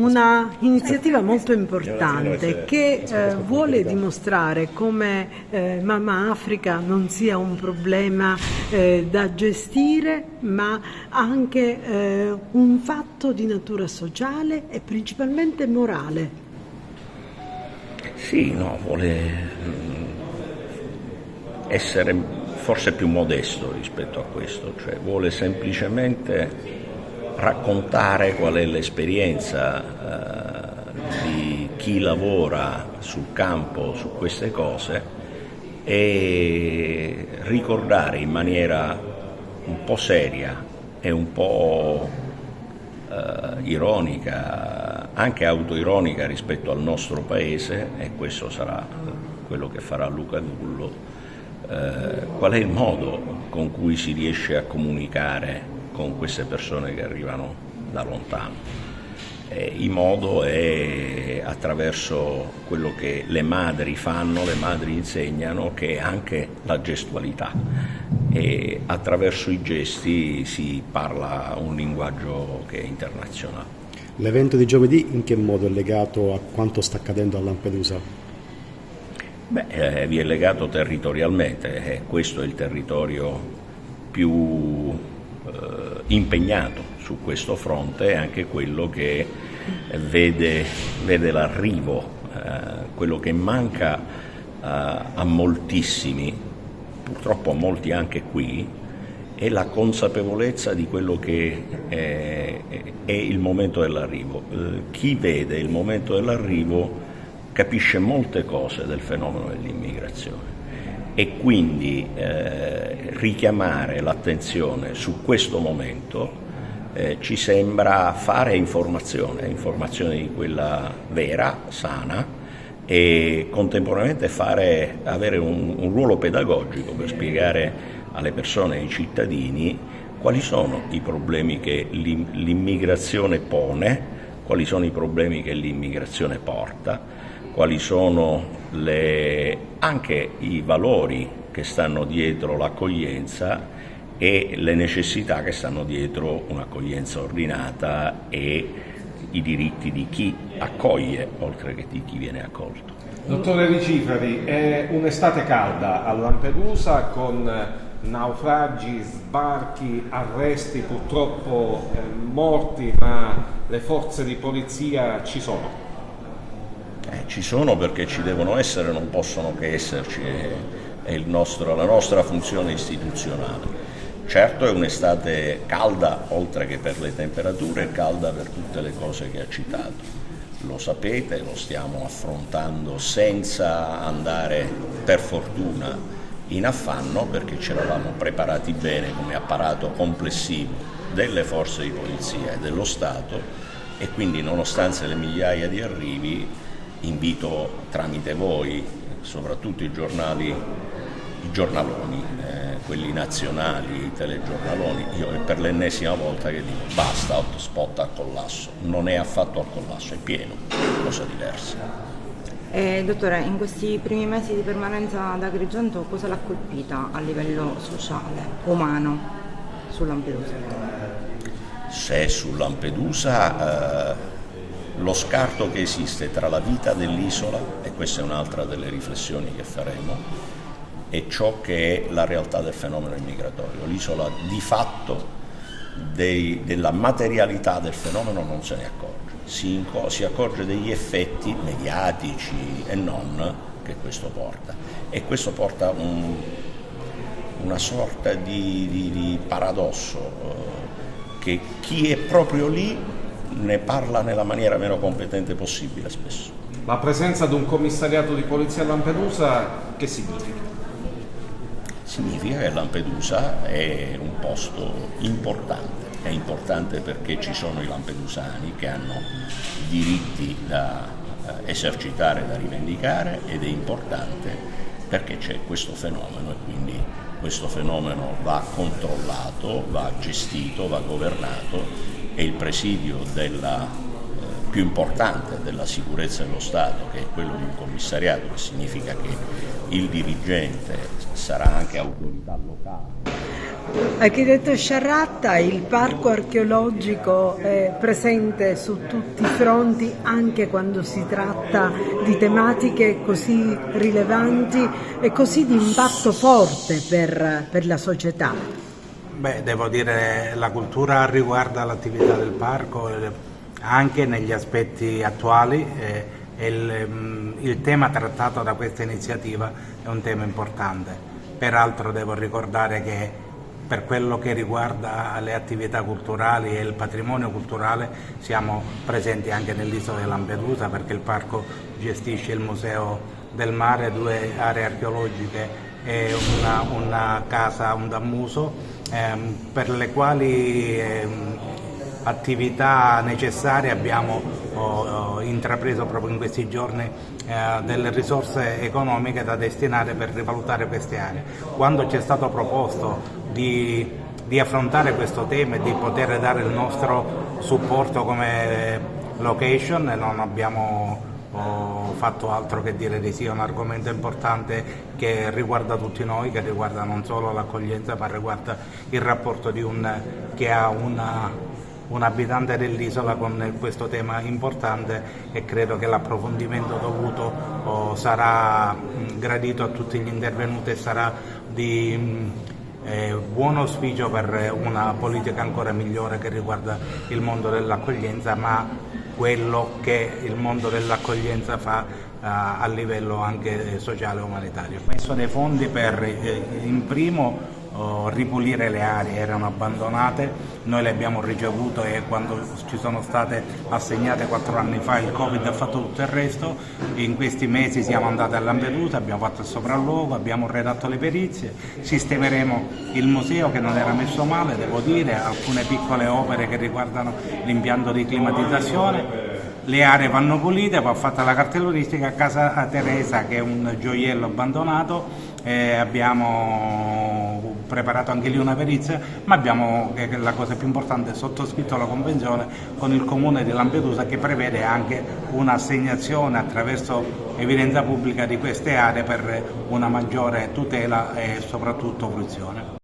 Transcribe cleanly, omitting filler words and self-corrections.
una iniziativa molto importante che vuole dimostrare come Mamma Africa non sia un problema da gestire, ma anche un fatto di natura sociale e principalmente morale. Sì, no, vuole essere forse più modesto rispetto a questo, cioè vuole semplicemente raccontare qual è l'esperienza di chi lavora sul campo su queste cose e ricordare in maniera un po' seria e un po' ironica, anche autoironica rispetto al nostro paese, e questo sarà quello che farà Luca Dullo, qual è il modo con cui si riesce a comunicare con queste persone che arrivano da lontano. Il modo è attraverso quello che le madri fanno, le madri insegnano, che è anche la gestualità, e attraverso i gesti si parla un linguaggio che è internazionale. L'evento di giovedì in che modo è legato a quanto sta accadendo a Lampedusa? Vi è legato territorialmente, questo è il territorio più impegnato su questo fronte, è anche quello che vede l'arrivo, quello che manca a moltissimi, purtroppo a molti anche qui, è la consapevolezza di quello che è il momento dell'arrivo. Chi vede il momento dell'arrivo capisce molte cose del fenomeno dell'immigrazione, e quindi richiamare l'attenzione su questo momento ci sembra fare informazione di quella vera, sana, e contemporaneamente avere un ruolo pedagogico per spiegare alle persone, ai cittadini, quali sono i problemi che l'immigrazione pone, quali sono i problemi che l'immigrazione porta, quali sono anche i valori che stanno dietro l'accoglienza e le necessità che stanno dietro un'accoglienza ordinata e i diritti di chi accoglie oltre che di chi viene accolto. Dottore Ricifari, è un'estate calda a Lampedusa con naufragi, sbarchi, arresti, purtroppo morti, ma le forze di polizia ci sono. Ci sono perché ci devono essere, non possono che esserci, è la nostra funzione istituzionale. Certo è un'estate calda, oltre che per le temperature, è calda per tutte le cose che ha citato. Lo sapete, lo stiamo affrontando senza andare, per fortuna, in affanno, perché ci eravamo preparati bene come apparato complessivo delle forze di polizia e dello Stato, e quindi nonostante le migliaia di arrivi invito tramite voi, soprattutto i giornaloni, quelli nazionali, i telegiornaloni, io è per l'ennesima volta che dico basta hotspot al collasso, non è affatto al collasso, è pieno, cosa diversa. Dottore, in questi primi mesi di permanenza ad Agrigento cosa l'ha colpita a livello sociale, umano, su Lampedusa? Se su Lampedusa lo scarto che esiste tra la vita dell'isola, e questa è un'altra delle riflessioni che faremo, e ciò che è la realtà del fenomeno immigratorio. L'isola di fatto della materialità del fenomeno non se ne accorge, si accorge degli effetti mediatici e non che questo porta, e questo porta una sorta di paradosso, che chi è proprio lì ne parla nella maniera meno competente possibile spesso. La presenza di un commissariato di polizia a Lampedusa che significa? Significa che Lampedusa è un posto importante, è importante perché ci sono i lampedusani che hanno diritti da esercitare, da rivendicare, ed è importante perché c'è questo fenomeno, e quindi questo fenomeno va controllato, va gestito, va governato, e il presidio più importante della sicurezza dello Stato, che è quello di un commissariato, che significa che il dirigente sarà anche autorità locale. Architetto Sciarratta, il parco archeologico è presente su tutti i fronti anche quando si tratta di tematiche così rilevanti e così di impatto forte per la società. Beh, devo dire, la cultura riguarda l'attività del parco anche negli aspetti attuali. Il tema trattato da questa iniziativa è un tema importante. Peraltro devo ricordare che per quello che riguarda le attività culturali e il patrimonio culturale siamo presenti anche nell'isola di Lampedusa, perché il parco gestisce il Museo del Mare, 2 aree archeologiche e una casa, un dammuso, per le quali attività necessarie abbiamo intrapreso proprio in questi giorni delle risorse economiche da destinare per rivalutare queste aree. Quando ci è stato proposto di affrontare questo tema e di poter dare il nostro supporto come location, non abbiamo fatto altro che dire di sì. È un argomento importante che riguarda tutti noi, che riguarda non solo l'accoglienza, ma riguarda il rapporto che ha un abitante dell'isola con questo tema importante, e credo che l'approfondimento dovuto sarà gradito a tutti gli intervenuti e sarà di buon auspicio per una politica ancora migliore che riguarda il mondo dell'accoglienza, ma quello che il mondo dell'accoglienza fa a livello anche sociale e umanitario. Ho messo dei fondi per in primo ripulire le aree, erano abbandonate, noi le abbiamo ricevute e quando ci sono state assegnate 4 anni fa il Covid ha fatto tutto il resto. In questi mesi siamo andati a Lampedusa, abbiamo fatto il sopralluogo, abbiamo redatto le perizie, sistemeremo il museo che non era messo male, devo dire, alcune piccole opere che riguardano l'impianto di climatizzazione. Le aree vanno pulite, va fatta la cartellonistica a Casa Teresa, che è un gioiello abbandonato, abbiamo preparato anche lì una perizia, ma abbiamo, che è la cosa più importante, sottoscritto la convenzione con il comune di Lampedusa, che prevede anche un'assegnazione attraverso evidenza pubblica di queste aree per una maggiore tutela e soprattutto fruizione.